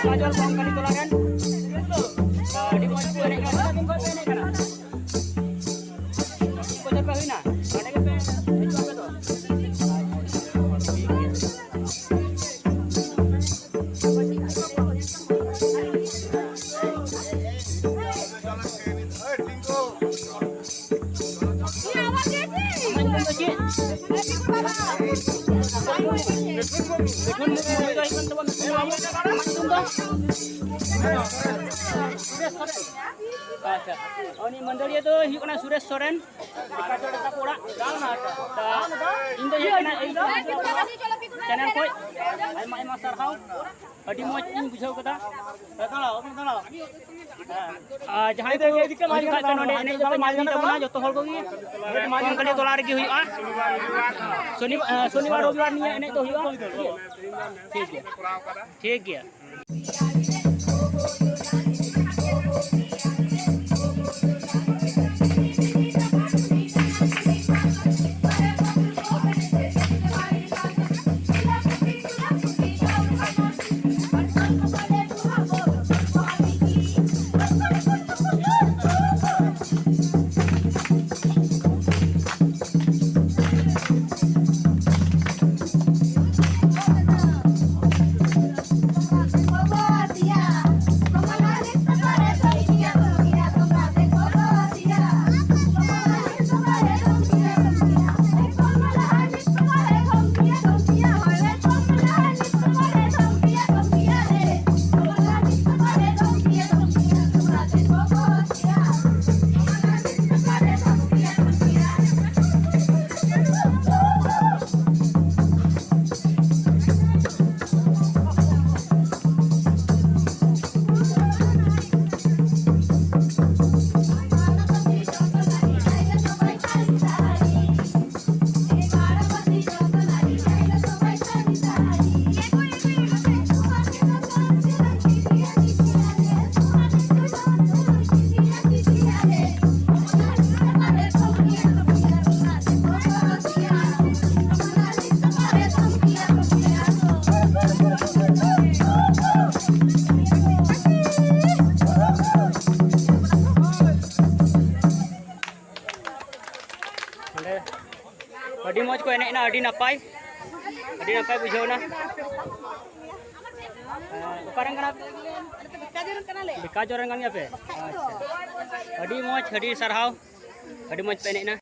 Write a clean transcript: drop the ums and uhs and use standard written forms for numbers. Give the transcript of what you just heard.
Bekajol Kankalitala ren. Di mau aku enek kan? Tinggal enek kan? Kau dapat hina? Ada ke pe? Itu apa tu? Acha. Oni mandariyo tu hiu kana Suresh Soren. Bekajol ren pura. Indo hiu kana channel koi. Aima sarhau. Adi moj ing bujhau kata. Talo. Jahan ko kan node enek jole majani tabuna joto hol ko gi. Kankalitala regi hui'a. Shonibar Robibar niya enek to hui'a. ठीक गया adi moj ko enek na adi napai bujhau na ukarang kana Bekajol ren kan pe adi moj adi sarhau adi moj pe enek na